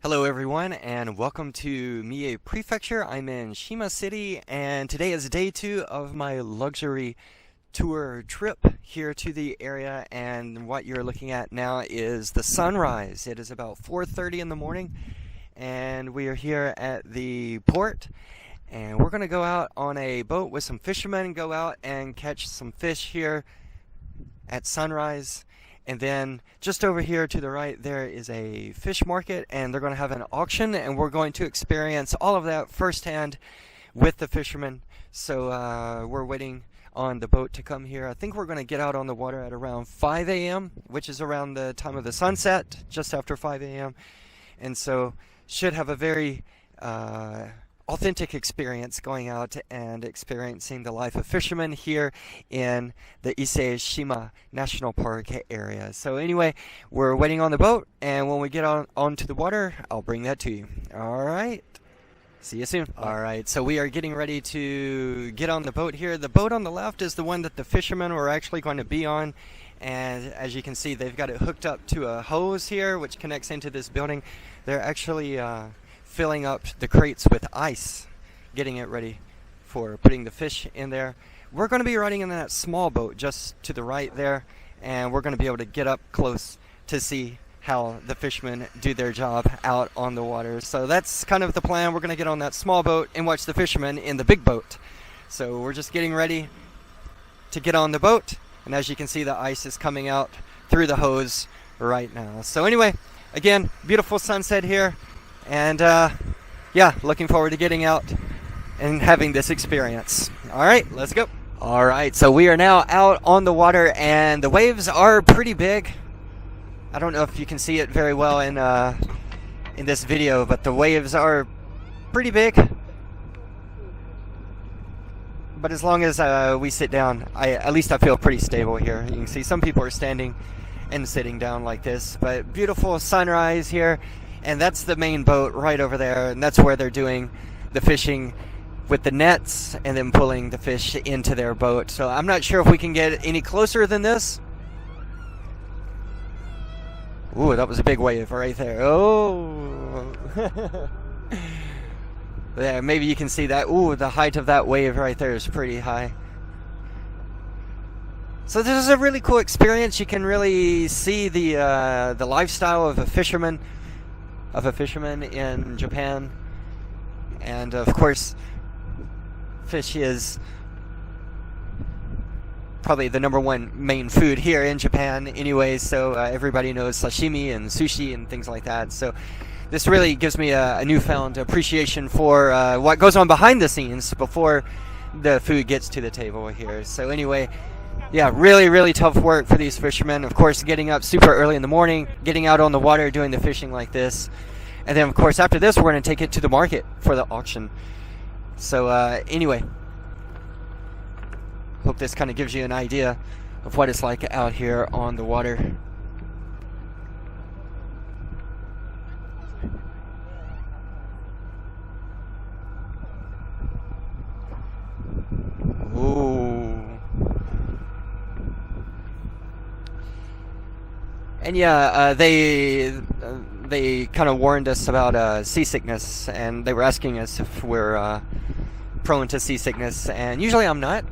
Hello everyone and welcome to Mie Prefecture. I'm in Shima City and today is day 2 of my luxury tour trip here to the area, and what you're looking at now is the sunrise. It is about 4:30 in the morning and we are here at the port, and we're going to go out on a boat with some fishermen and go out and catch some fish here at sunrise. And then just over here to the right there is a fish market, and they're going to have an auction, and we're going to experience all of that firsthand with the fishermen. So we're waiting on the boat to come here. I think we're going to get out on the water at around 5 a.m., which is around the time of the sunset, just after 5 a.m. And so should have a very authentic experience going out and experiencing the life of fishermen here in the Ise-Shima National Park area. So anyway, we're waiting on the boat, and when we get onto the water, I'll bring that to you. All right. See you soon. All right, so we are getting ready to get on the boat here. The boat on the left is the one that the fishermen were actually going to be on, and as you can see, they've got it hooked up to a hose here, which connects into this building. They're actually filling up the crates with ice, getting it ready for putting the fish in there. We're going to be riding in that small boat just to the right there, and we're going to be able to get up close to see how the fishermen do their job out on the water. So that's kind of the plan. We're going to get on that small boat and watch the fishermen in the big boat. So we're just getting ready to get on the boat, and as you can see, the ice is coming out through the hose right now. So anyway, again, beautiful sunset here. And yeah, looking forward to getting out and having this experience. All right, let's go. All right, so we are now out on the water, and the waves are pretty big. I don't know if you can see it very well in this video, but the waves are pretty big. But as long as we sit down, at least I feel pretty stable here. You can see some people are standing and sitting down like this, but beautiful sunrise here. And that's the main boat right over there, and that's where they're doing the fishing with the nets and then pulling the fish into their boat. So I'm not sure if we can get any closer than this. Ooh, that was a big wave right there. Oh. Yeah, maybe you can see that. Ooh, the height of that wave right there is pretty high. So this is a really cool experience. You can really see the lifestyle of a fisherman in Japan. And of course, fish is probably the #1 main food here in Japan anyway, so everybody knows sashimi and sushi and things like that. So this really gives me a newfound appreciation for what goes on behind the scenes before the food gets to the table here. So anyway, yeah, really tough work for these fishermen. Of course, getting up super early in the morning, getting out on the water, doing the fishing like this. And then, of course, after this, we're going to take it to the market for the auction. So anyway, hope this kind of gives you an idea of what it's like out here on the water. Ooh. And yeah, they kind of warned us about seasickness, and they were asking us if we're prone to seasickness, and usually I'm not,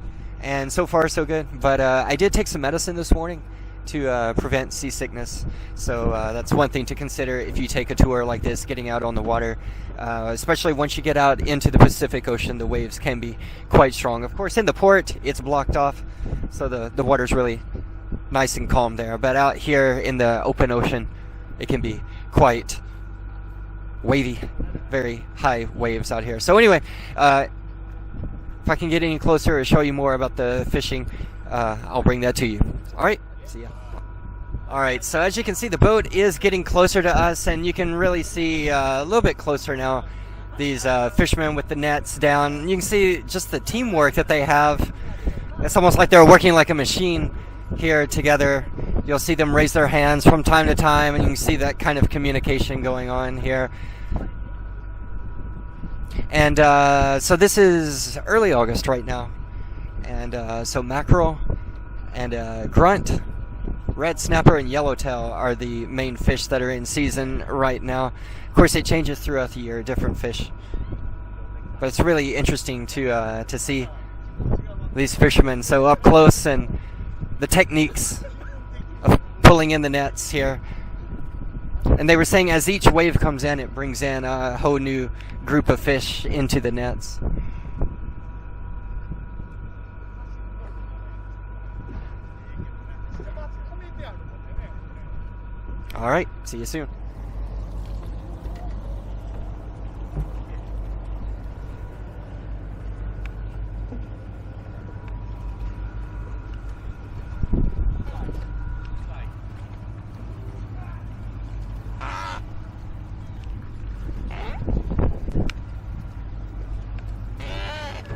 and so far so good. But I did take some medicine this morning to prevent seasickness, so that's one thing to consider if you take a tour like this, getting out on the water, especially once you get out into the Pacific Ocean. The waves can be quite strong. Of course, in the port, it's blocked off, so the water's really nice and calm there, but out here in the open ocean, it can be quite wavy, very high waves out here. So anyway, if I can get any closer or show you more about the fishing, I'll bring that to you. All right, see ya. All right, so as you can see, the boat is getting closer to us, and you can really see a little bit closer now these fishermen with the nets down. You can see just the teamwork that they have. It's almost like they're working like a machine here together. You'll see them raise their hands from time to time, and you can see that kind of communication going on here. And so this is early August right now, and so mackerel and grunt red snapper and yellowtail are the main fish that are in season right now. Of course, it changes throughout the year, different fish. But it's really interesting to see these fishermen so up close and the techniques of pulling in the nets here. And they were saying as each wave comes in, it brings in a whole new group of fish into the nets. All right, see you soon.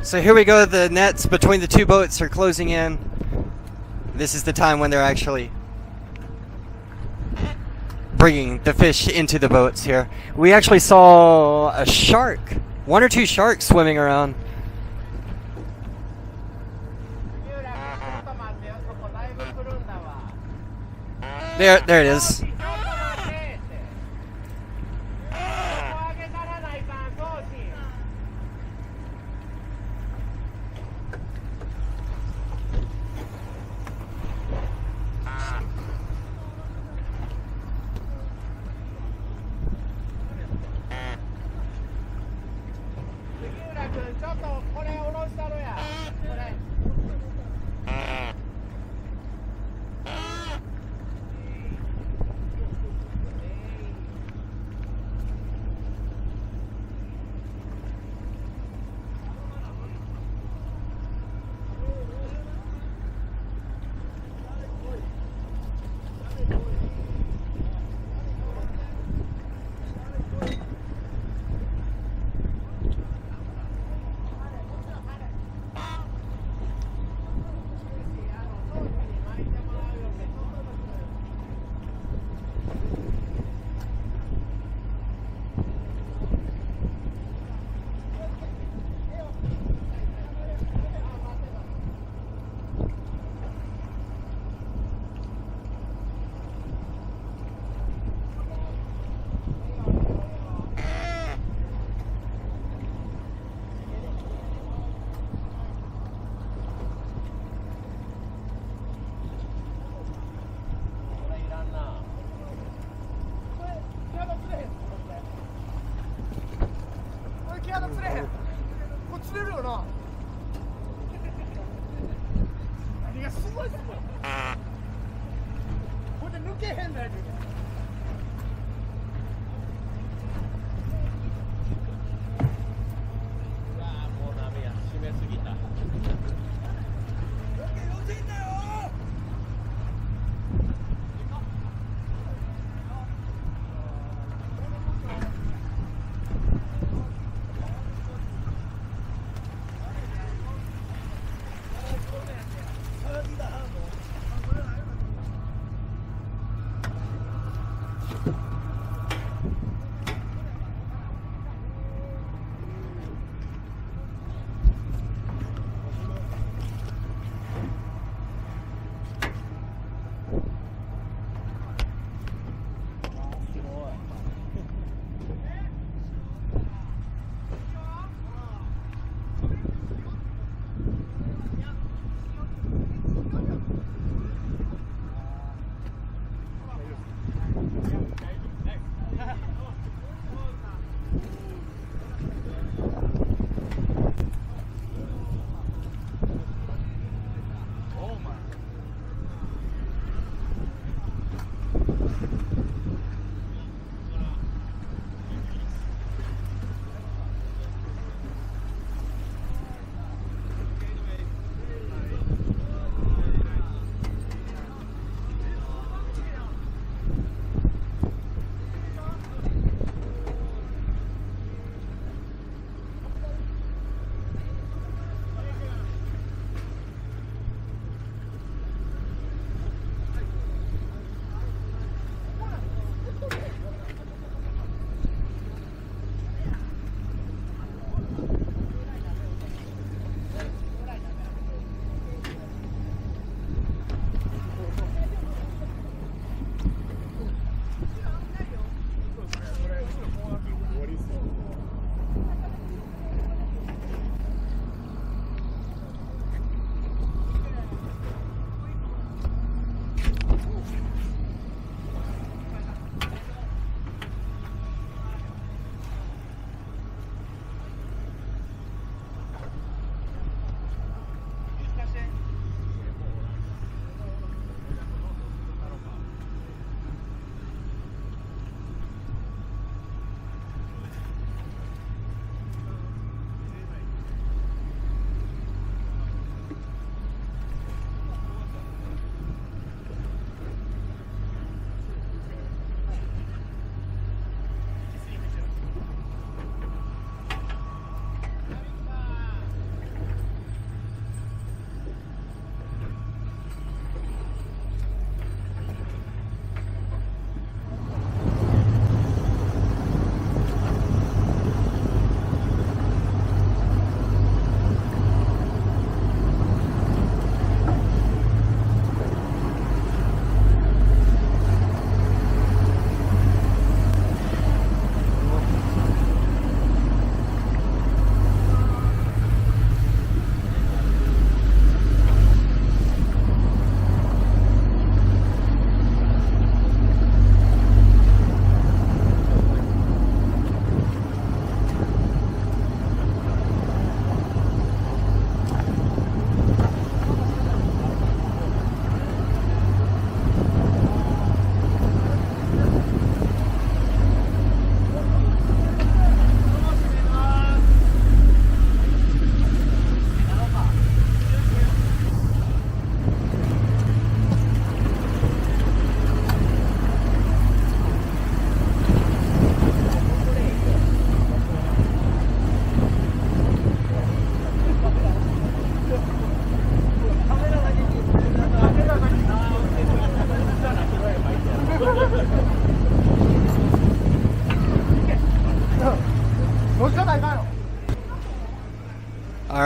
So here we go, the nets between the two boats are closing in. This is the time when they're actually bringing the fish into the boats here. We actually saw a shark, one or two sharks swimming around. There it is.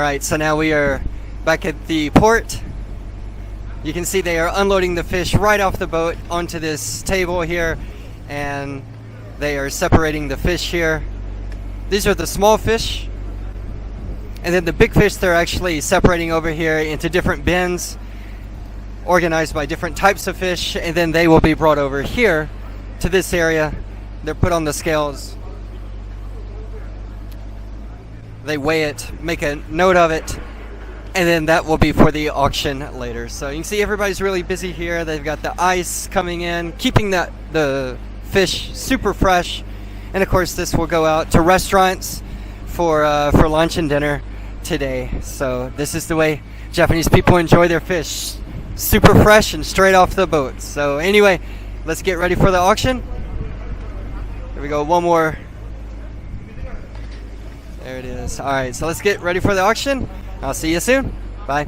Alright, so now we are back at the port. You can see they are unloading the fish right off the boat onto this table here, and they are separating the fish here. These are the small fish, and then the big fish they're actually separating over here into different bins organized by different types of fish, and then they will be brought over here to this area. They're put on the scales. They weigh it, make a note of it, and then that will be for the auction later. So you can see everybody's really busy here. They've got the ice coming in, keeping the fish super fresh. And of course this will go out to restaurants for lunch and dinner today. So this is the way Japanese people enjoy their fish. Super fresh and straight off the boat. So anyway, let's get ready for the auction. Here we go, one more. There it is. Alright, so let's get ready for the auction. I'll see you soon. Bye.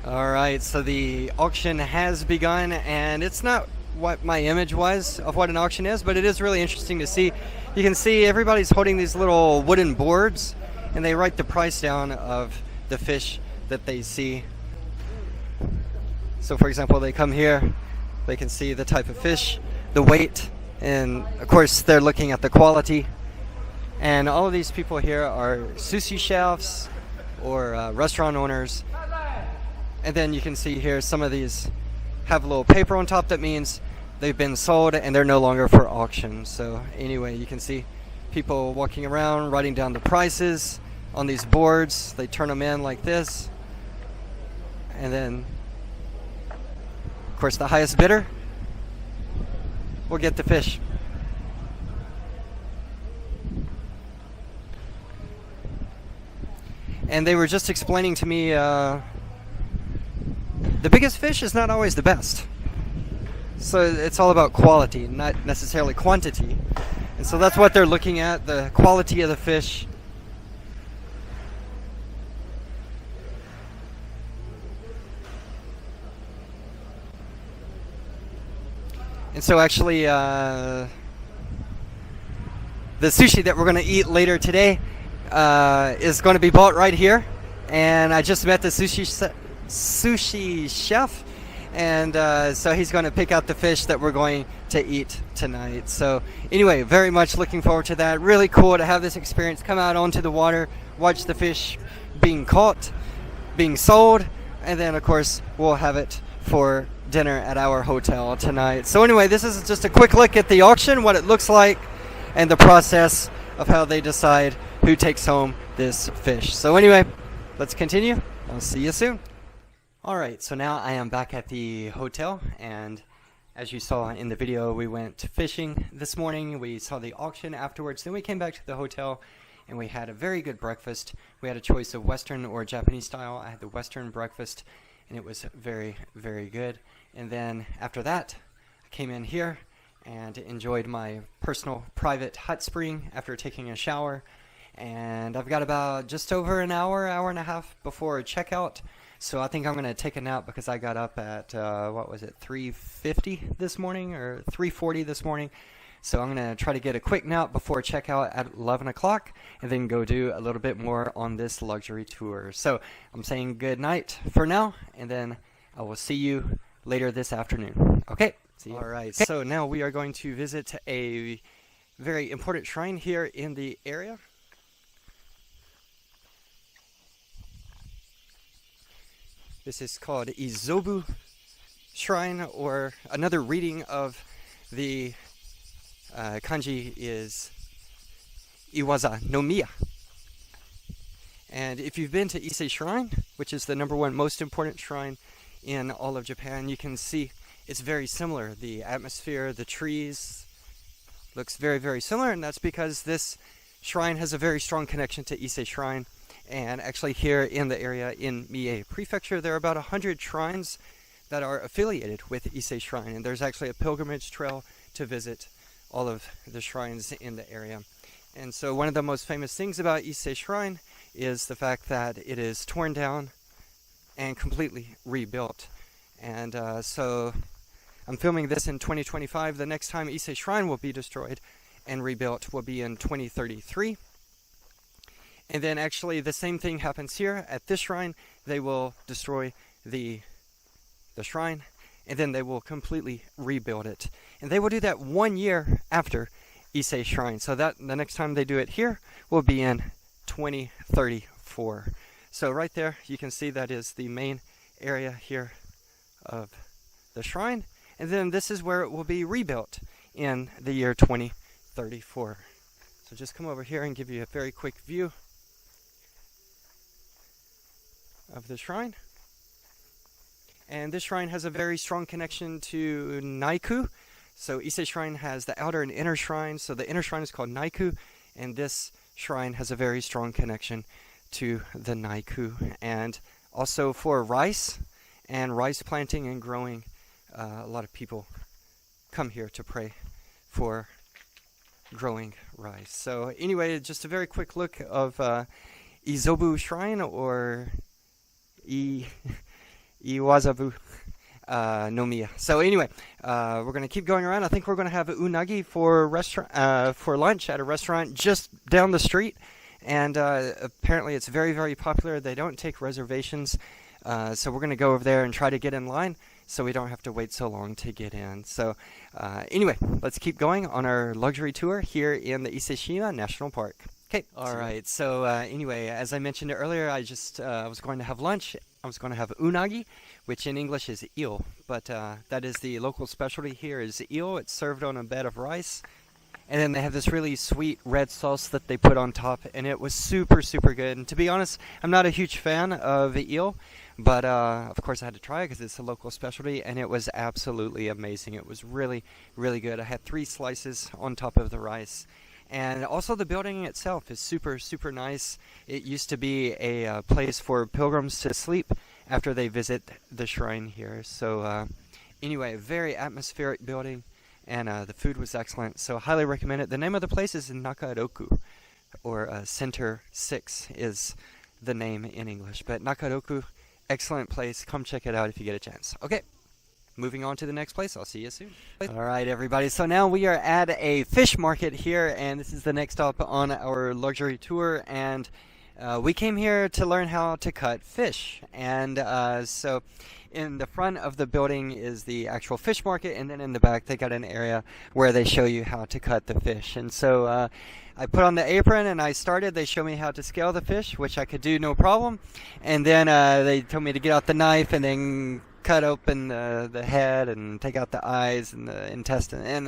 Alright, so the auction has begun, and it's not what my image was of what an auction is, but it is really interesting to see. You can see everybody's holding these little wooden boards, and they write the price down of the fish that they see. So for example, they come here, they can see the type of fish, the weight, and of course they're looking at the quality. And all of these people here are sushi chefs or restaurant owners. And then you can see here some of these have a little paper on top that means they've been sold and they're no longer for auction. So anyway, you can see people walking around writing down the prices on these boards. They turn them in like this, and then of course the highest bidder will get the fish. And they were just explaining to me the biggest fish is not always the best. So it's all about quality, not necessarily quantity. And so that's what they're looking at, the quality of the fish. And so actually the sushi that we're going to eat later today is going to be bought right here. And I just met the sushi chef, and so he's going to pick out the fish that we're going to eat tonight. So anyway, very much looking forward to that. Really cool to have this experience, come out onto the water, watch the fish being caught, being sold, and then of course we'll have it for dinner at our hotel tonight. So anyway, this is just a quick look at the auction, what it looks like, and the process of how they decide who takes home this fish. So anyway, let's continue. I'll see you soon. Alright, so now I am back at the hotel, and as you saw in the video, we went fishing this morning. We saw the auction afterwards, then we came back to the hotel and we had a very good breakfast. We had a choice of Western or Japanese style. I had the Western breakfast, and it was very, very good. And then after that, I came in here and enjoyed my personal private hot spring after taking a shower. And I've got about just over an hour, hour and a half before checkout. So I think I'm going to take a nap because I got up at, 3:50 this morning or 3:40 this morning. So I'm going to try to get a quick nap before checkout at 11 o'clock and then go do a little bit more on this luxury tour. So I'm saying good night for now, and then I will see you later this afternoon. Okay? See you. All right. Okay. So now we are going to visit a very important shrine here in the area. This is called Izawa Shrine, or another reading of the kanji is Iwaza no Miya. And if you've been to Ise Shrine, which is the #1 most important shrine in all of Japan, you can see it's very similar. The atmosphere, the trees, looks very, very similar, and that's because this shrine has a very strong connection to Ise Shrine. And actually here in the area in Mie Prefecture, there are about 100 shrines that are affiliated with Ise Shrine. And there's actually a pilgrimage trail to visit all of the shrines in the area. And so one of the most famous things about Ise Shrine is the fact that it is torn down and completely rebuilt. And so I'm filming this in 2025. The next time Ise Shrine will be destroyed and rebuilt will be in 2033. And then actually the same thing happens here at this shrine. They will destroy the shrine, and then they will completely rebuild it. And they will do that 1 year after Ise Shrine. So that the next time they do it here will be in 2034. So right there you can see that is the main area here of the shrine. And then this is where it will be rebuilt in the year 2034. So just come over here and give you a very quick view of the shrine. And this shrine has a very strong connection to Naiku. So Ise Shrine has the outer and inner shrine. So the inner shrine is called Naiku, and this shrine has a very strong connection to the Naiku. And also for rice and rice planting and growing, a lot of people come here to pray for growing rice. So anyway, just a very quick look of Izobu Shrine, or Iwazabu Nomiya. So anyway, we're going to keep going around. I think we're going to have unagi for lunch at a restaurant just down the street. And apparently it's very, very popular. They don't take reservations. So we're going to go over there and try to get in line so we don't have to wait so long to get in. So anyway, let's keep going on our luxury tour here in the Ise-Shima National Park. Okay. All right. So anyway, as I mentioned earlier, I was going to have lunch. I was going to have unagi, which in English is eel, but that is the local specialty here is eel. It's served on a bed of rice, and then they have this really sweet red sauce that they put on top, and it was super, super good. And to be honest, I'm not a huge fan of eel, but of course I had to try it because it's a local specialty, and it was absolutely amazing. It was really, really good. I had 3 slices on top of the rice. And also the building itself is super, super nice. It used to be a place for pilgrims to sleep after they visit the shrine here. So anyway, a very atmospheric building, and the food was excellent. So highly recommend it. The name of the place is Naka Roku, or Center 6 is the name in English. But Naka Roku, excellent place. Come check it out if you get a chance. Okay. Moving on to the next place. I'll see you soon. All right, everybody. So now we are at a fish market here, and this is the next stop on our luxury tour. And we came here to learn how to cut fish. And so in the front of the building is the actual fish market, and then in the back they got an area where they show you how to cut the fish. And so I put on the apron and I started. They showed me how to scale the fish, which I could do no problem. And then they told me to get out the knife and then cut open the head and take out the eyes and the intestine, and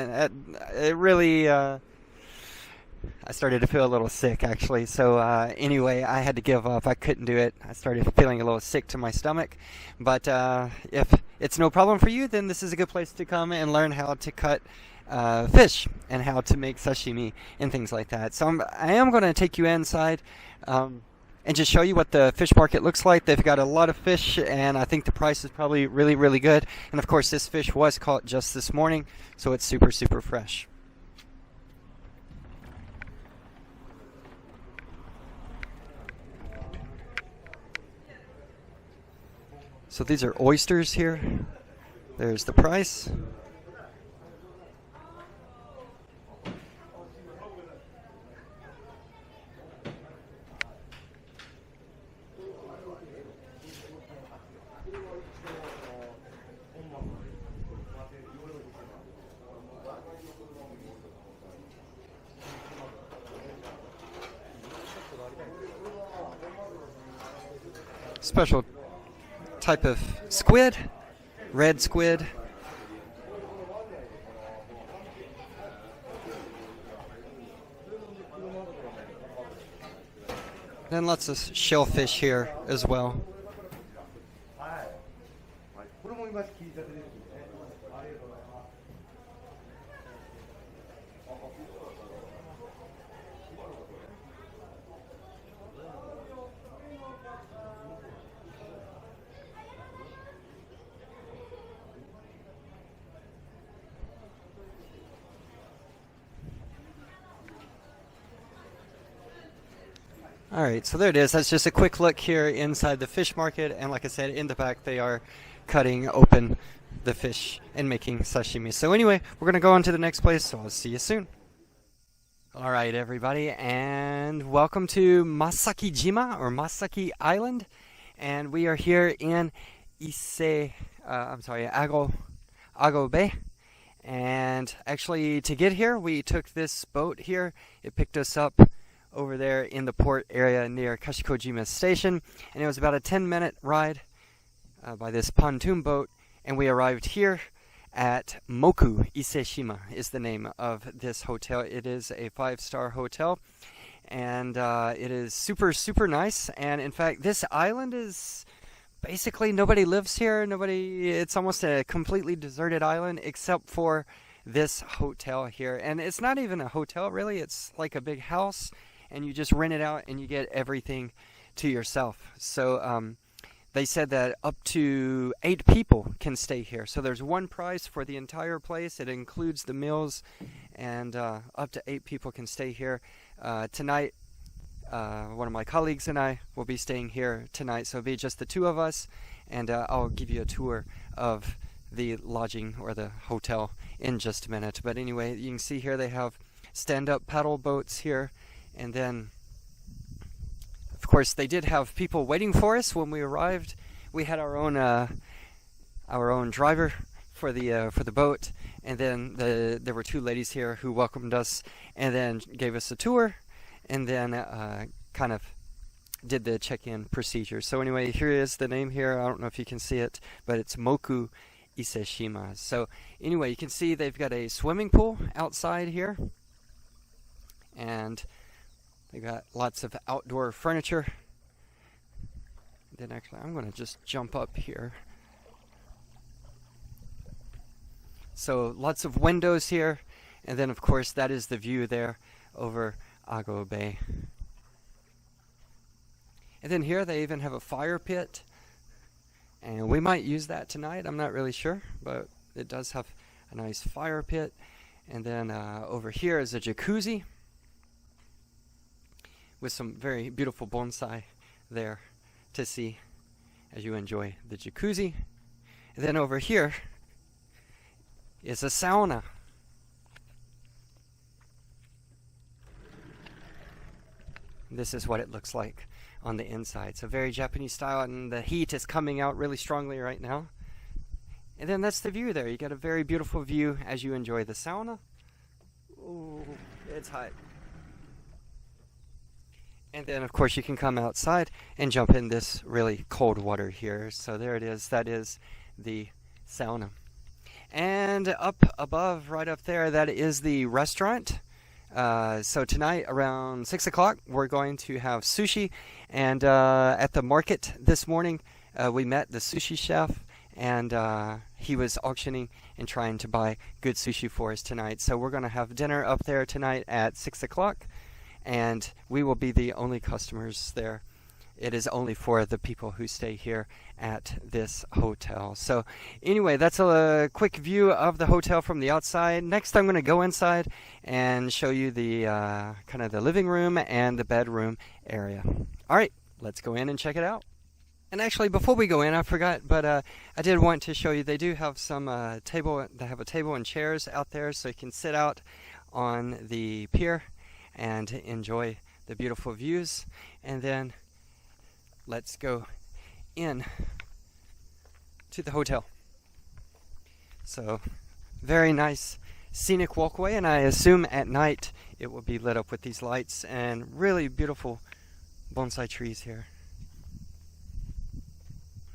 it really I started to feel a little sick, actually. So anyway, I had to give up. I couldn't do it. I started feeling a little sick to my stomach. But if it's no problem for you, then this is a good place to come and learn how to cut fish and how to make sashimi and things like that. So I am going to take you inside and just show you what the fish market looks like. They've got a lot of fish, and I think the price is probably really, really good. And of course, this fish was caught just this morning, so it's super, super fresh. So these are oysters here. There's the price. Special type of squid, red squid. Then lots of shellfish here as well. Alright, so there it is. That's just a quick look here inside the fish market, and like I said, in the back they are cutting open the fish and making sashimi. So anyway, we're going to go on to the next place, so I'll see you soon. All right, everybody, and welcome to Ise-Shima or Masaki Island, and we are here in Ago Bay. And actually, to get here, we took this boat here. It picked us up over there in the port area near Kashikojima Station, and it was about a 10-minute ride by this pontoon boat, and we arrived here at Moku. Ise-Shima is the name of this hotel. It is a 5-star hotel, and it is super nice. And in fact, this island is basically nobody lives here. It's almost a completely deserted island except for this hotel here. And it's not even a hotel, really. It's like a big house, and you just rent it out and you get everything to yourself. So they said that up to 8 people can stay here. So there's one price for the entire place. It includes the meals, and up to 8 people can stay here. Tonight, one of my colleagues and I will be staying here tonight. So it'll be just the 2 of us, and I'll give you a tour of the lodging or the hotel in just a minute. But anyway, you can see here they have stand-up paddle boats here, and then of course, they did have people waiting for us when we arrived. We had our own driver for the boat, and then there were 2 ladies here who welcomed us and then gave us a tour, and then kind of did the check-in procedure. So anyway, here is the name here. I don't know if you can see it, but it's Moku Ise-Shima. So anyway, you can see they've got a swimming pool outside here, and they got lots of outdoor furniture. Then actually, I'm going to just jump up here. So lots of windows here, and then of course that is the view there over Ago Bay. And then here they even have a fire pit, and we might use that tonight. I'm not really sure, but it does have a nice fire pit. And then over here is a jacuzzi with some very beautiful bonsai there to see as you enjoy the jacuzzi. And then over here is a sauna. This is what it looks like on the inside. So very Japanese style, and the heat is coming out really strongly right now. And then that's the view there. You got a very beautiful view as you enjoy the sauna. Ooh, it's hot. And then, of course, you can come outside and jump in this really cold water here. So there it is. That is the sauna. And up above, right up there, that is the restaurant. So tonight, around 6 o'clock, we're going to have sushi. And at the market this morning, we met the sushi chef. And he was auctioning and trying to buy good sushi for us tonight. So we're going to have dinner up there tonight at 6 o'clock. And we will be the only customers there. It is only for the people who stay here at this hotel. So anyway, that's a quick view of the hotel from the outside. Next, I'm going to go inside and show you the kind of the living room and the bedroom area. All right, let's go in and check it out. And actually, before we go in, I forgot, but I did want to show you, they do have some they have a table and chairs out there, so you can sit out on the pier and enjoy the beautiful views. And then let's go in to the hotel. So very nice scenic walkway, and I assume at night it will be lit up with these lights and really beautiful bonsai trees here.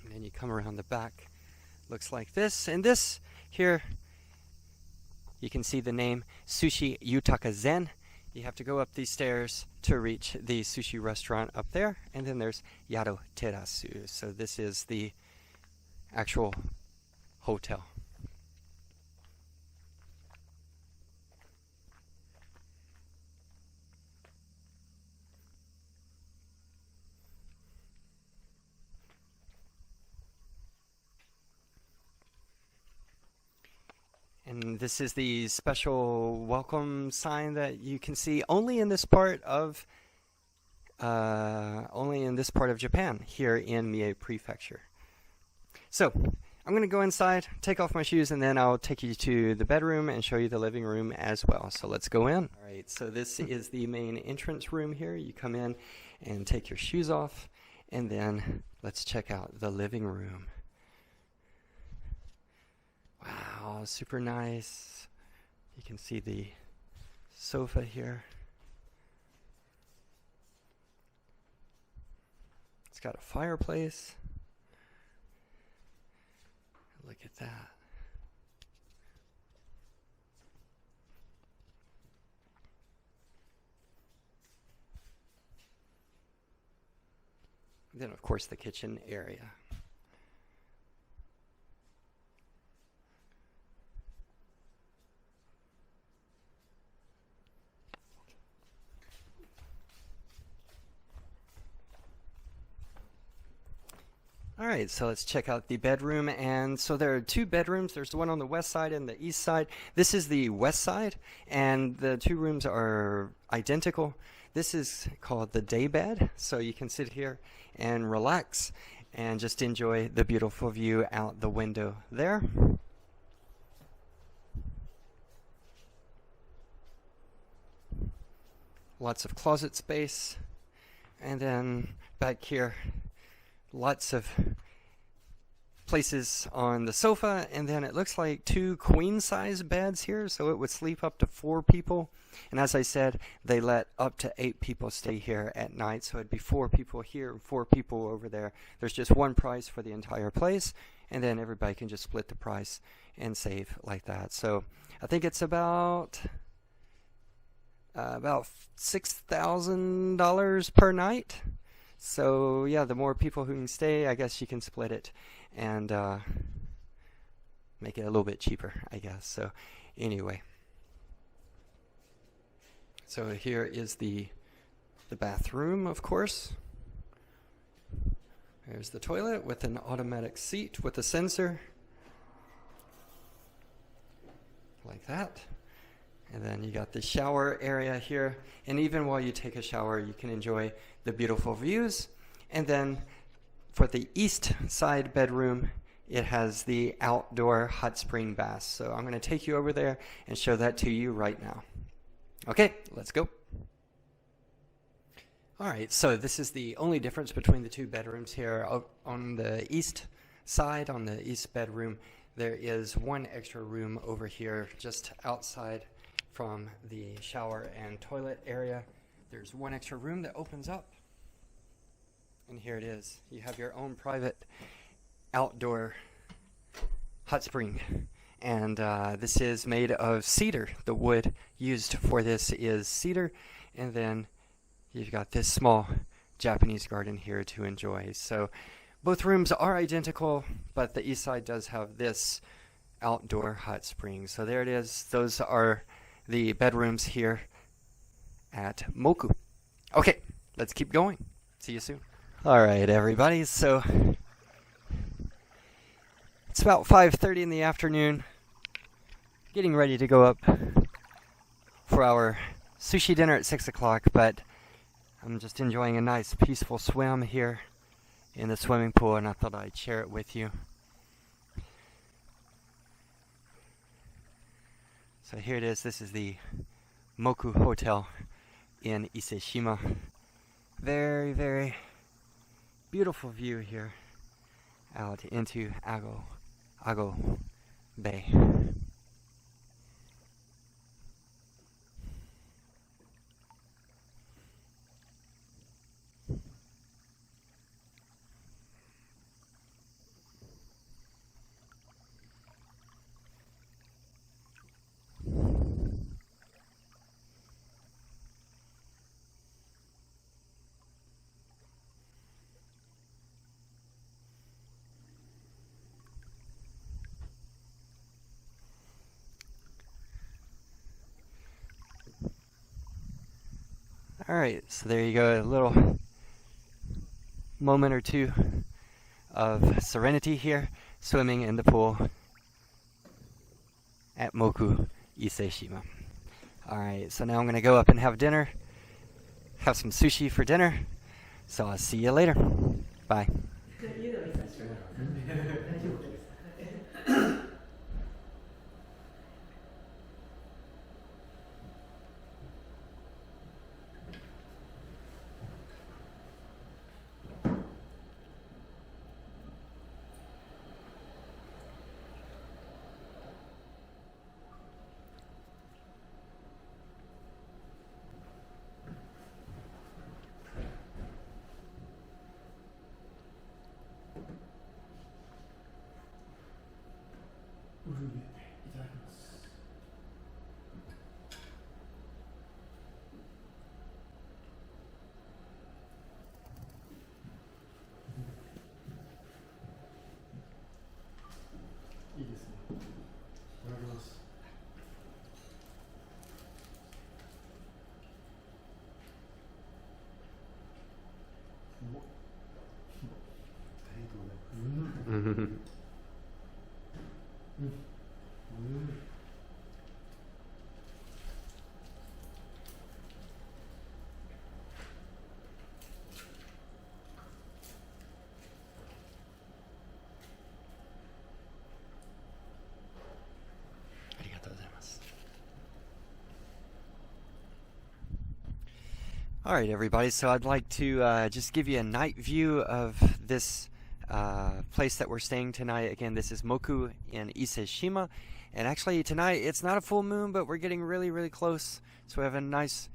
And then you come around the back, looks like this. And this here, you can see the name Sushi Yutaka Zen. You have to go up these stairs to reach the sushi restaurant up there, and then there's Yado Terasu. So this is the actual hotel. And this is the special welcome sign that you can see only in this part of Japan, here in Mie Prefecture. So I'm going to go inside, take off my shoes, and then I'll take you to the bedroom and show you the living room as well. So let's go in. All right, so this is the main entrance room here. You come in and take your shoes off, and then let's check out the living room. Wow, super nice. You can see the sofa here. It's got a fireplace. Look at that. Then, of course, the kitchen area. All right, so let's check out the bedroom. And so there are two bedrooms. There's the one on the west side and the east side. This is the west side, and the two rooms are identical. This is called the day bed, so you can sit here and relax and just enjoy the beautiful view out the window there. Lots of closet space. And then back here, lots of places on the sofa, and then it looks like two queen-size beds here, so it would sleep up to 4 people. And as I said, they let up to 8 people stay here at night, so it'd be 4 people here and 4 people over there. There's just one price for the entire place, and then everybody can just split the price and save like that. So I think it's about $6,000 per night. So yeah, the more people who can stay, I guess you can split it and make it a little bit cheaper, I guess. So anyway, so here is the bathroom, of course. There's the toilet with an automatic seat with a sensor, like that. And then you got the shower area here, and even while you take a shower, you can enjoy the beautiful views. And then for the east side bedroom, it has the outdoor hot spring bath. So I'm going to take you over there and show that to you right now. Okay, let's go. All right, so this is the only difference between the two bedrooms here. On the east side, on the east bedroom, there is one extra room over here just outside from the shower and toilet area. There's one extra room that opens up, and here it is. You have your own private outdoor hot spring, and this is made of cedar. The wood used for this is cedar, and then you've got this small Japanese garden here to enjoy. So both rooms are identical, but the east side does have this outdoor hot spring. So there it is. Those are the bedrooms here at Moku. Okay, let's keep going. See you soon. All right, everybody. So it's about 5:30 in the afternoon. Getting ready to go up for our sushi dinner at 6 o'clock, but I'm just enjoying a nice peaceful swim here in the swimming pool, and I thought I'd share it with you. So here it is. This is the Moku Hotel in Ise-Shima. Very, very beautiful view here out into Ago Bay. Alright, so there you go, a little moment or two of serenity here, swimming in the pool at Moku, Ise-Shima. Alright, so now I'm going to go up and have dinner, have some sushi for dinner, so I'll see you later. Bye. Alright everybody, so I'd like to just give you a night view of this place that we're staying tonight. Again, this is Moku in Ise-Shima, and actually tonight it's not a full moon, but we're getting really close, so we have a nice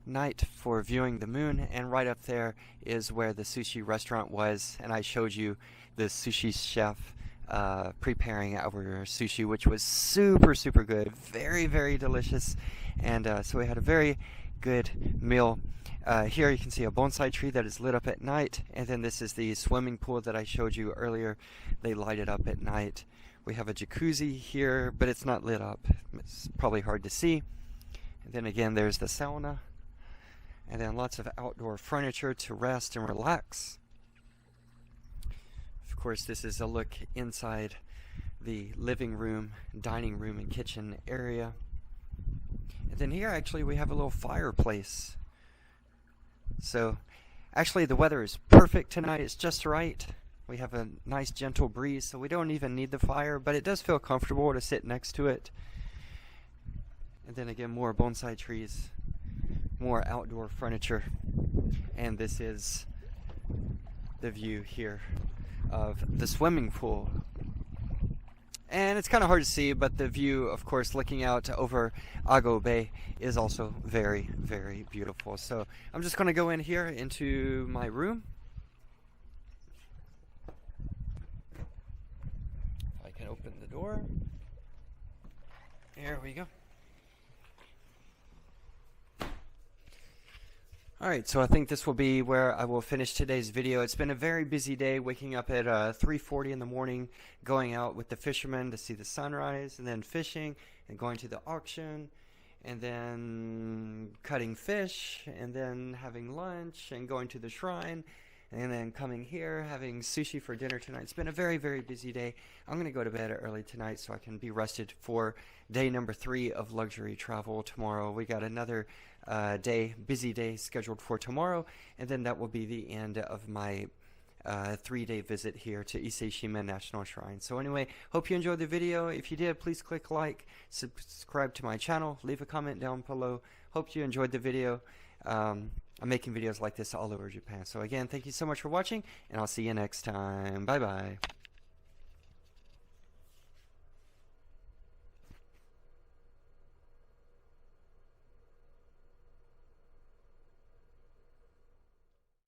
night for viewing the moon. And right up there is where the sushi restaurant was, and I showed you the sushi chef preparing our sushi, which was super good, very delicious. And so we had a very good meal. Here you can see a bonsai tree that is lit up at night, and then this is the swimming pool that I showed you earlier. They light it up at night. We have a jacuzzi here, but it's not lit up. It's probably hard to see. And then again, there's the sauna, and then lots of outdoor furniture to rest and relax. Of course, this is a look inside the living room, dining room, and kitchen area. And then here actually we have a little fireplace. So actually the weather is perfect tonight. It's just right. We have a nice gentle breeze, so we don't even need the fire, but it does feel comfortable to sit next to it. And then again, more bonsai trees, more outdoor furniture. And this is the view here of the swimming pool. And it's kind of hard to see, but the view, of course, looking out over Ago Bay is also very beautiful. So I'm just going to go in here into my room. If I can open the door. There we go. Alright, so I think this will be where I will finish today's video. It's been a very busy day, waking up at 3:40 in the morning, going out with the fishermen to see the sunrise, and then fishing, and going to the auction, and then cutting fish, and then having lunch, and going to the shrine, and then coming here, having sushi for dinner tonight. It's been a very busy day. I'm going to go to bed early tonight so I can be rested for day number 3 of luxury travel tomorrow. We got another busy day scheduled for tomorrow, and then that will be the end of my 3-day visit here to Ise-Shima National Shrine. So anyway, hope you enjoyed the video. If you did, please click like, subscribe to my channel, leave a comment down below. Hope you enjoyed the video. I'm making videos like this all over Japan. So again, thank you so much for watching, and I'll see you next time. Bye bye.